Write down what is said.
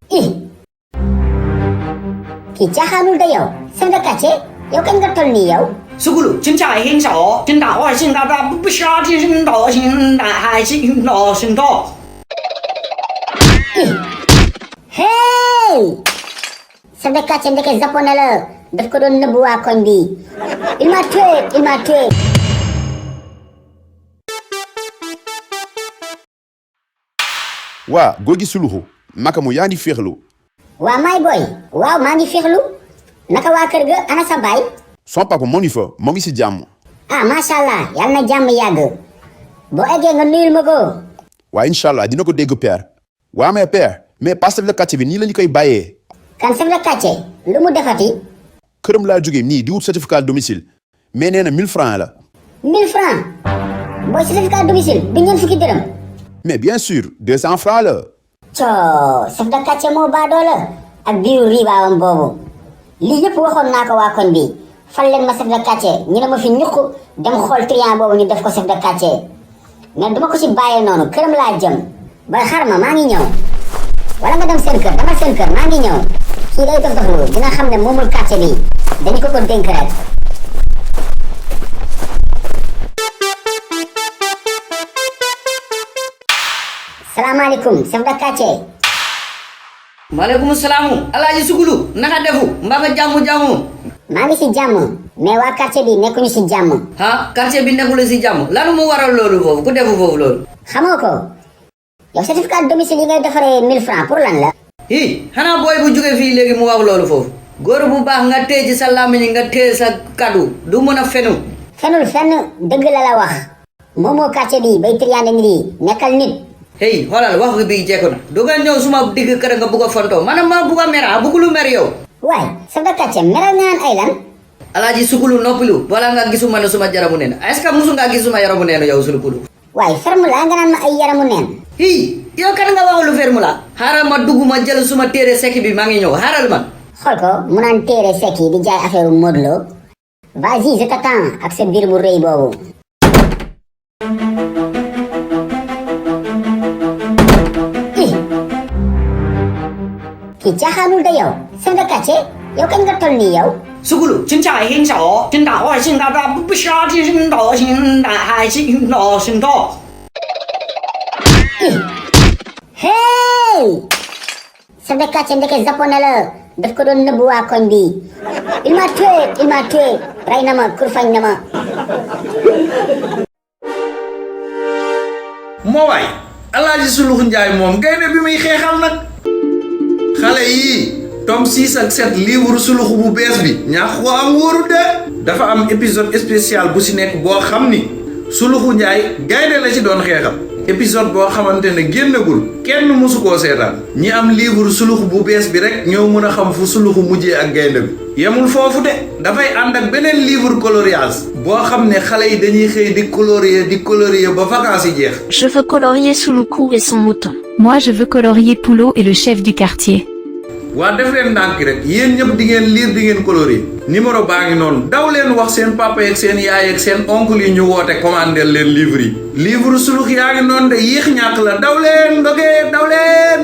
Ki caaxaanul da yow chef de quartier yow kañ nga toll nii yow. Souloukhou真假很少，真大话真大大，不瞎真道真大还真道真道。Hey chef de quartier ndeke japonais la daf ko doon nëbbu waa koñ bi il m'a tué. waa góor gi Souloukhou naka mu yaa ngi féexlu. waa may boy waaw maa ngi féexlu naka waa kër ga ana sa baay. son papa moo ngi fa moo ngi si jàmm. ah macha allah yàlla na jàmm yàgg boo eggee nga nuyul ma ko. waa incha allah dina ko dégg père. waa mais père mais pas chef de quartier bi nii la ñu koy bàyyee. kan chef de quartier lu mu defati. këram laa jógee nii di wut certificat domicile mais nee na 1000 francs la. 1000 francs booy certificat domicile du ñeent fukki dërëm. mais bien sûr 200 francs la. coo chef de quartier moo baadoo la ak biiru riibaawam boobu lii yëpp waxoon naa ko waa koñ bi fal leen ma chef de quartier ñu ne ma fi ñuq dem xool triant boobu ñu def ko chef de quartier mais duma ko ci bàyyee noonu këram laa jëm ba xar ma maa ngi ñëw wala nga dem seen kër dama seen kër maa ngi ñëw kii day dof doflu dina xam ne moomul quartier bi dañu ko dénk rek. salaamaaleykum chef de quartier. maaleykum salaam Alaaji Souloukhou naka defu mbaa nga jàmm. maa ngi si jàmm mais waa quartier bi nekkuñu si jàmm. ah quartier bi nekkul si jàmm lan mu waral loolu foofu ku defu foofu loolu. xamoo ko yow certificat domicile yi ngay defaree 1000 francs pour lan la. xanaa booy bu jóge fii léegi mu wax loolu foofu. góor bu baax nga téye ci sa làmmiñ nga téye sa kaddu du mën a fenu. fenul fenn dëgg la wax moomoo quartier bi bay triande nit yi nekkal nit. xoolal wax bi jekku na du nga ñëw suma digg kër nga bugg a fontoo man ma bugg a mer bugg lu mer yow. waay chef de quartier meral nga naan ay lan. Alaaji Souloukhou noppilu wala nga gisuma ne suma yaramu neen est-ce que musu nga gis suma yaramu neen yow Souloukhou. waay ferme la nga naan ma ay yaramu neen. yow kan nga waxulu ferme la. xaaral ma dugg ma jël suma téere sekk bi maa ngi ñëw xaaral ma. xool ko mu naan téere sekk yi di jaay affaire Modou Lo. vas-y je t'attends ak sa biir bu rëy boobu. ki caaxaanul da yow chef de quartier yow kañ nga toll nii yow. Souloukhou真假很少，真大话真大大，不瞎真道真大还真道真道。Hey chef de quartier ndeke japonais la daf ko doon nëbbu waa koñ bi il m'a tué rey na ma kurfañ na ma. moo waay Alaaji Souloukhou Ndiaye moom gaynde bi muy xeexal nag xale yii tome 6 ak 7 livre Souloukhou bu bees bi ñaax ko am wóoru de dafa am épisode spécial bu si nekk boo xam ni Souloukhou Ndiaye gaynde la ci doon xeexal épisode boo xamante ne génnagul kenn mësu koo seetaan ñi am livre Souloukhou bu bees bi rek ñoo mën a xam fu Souloukhou mujjee ak gaynde bi yemul foofu de dafay ànd ak beneen livre coloriage boo xam ne xale yi dañuy xëy di colorier ba vacances yi jeex. Je veux colorier Souloukhou et son mouton. Moi je veux colorier Poulot et le chef du quartier. waa def leen ndànk rek yéen ñëpp di ngeen lire di ngeen colorier numéro baa ngi noonu daw leen wax seen papa yeeg seen yaay ak seen oncle yi ñu woote commandé leen livre yi livre Souloukhou yaa ngi noonu de yéex ñàkk la daw leen ndogee daw leen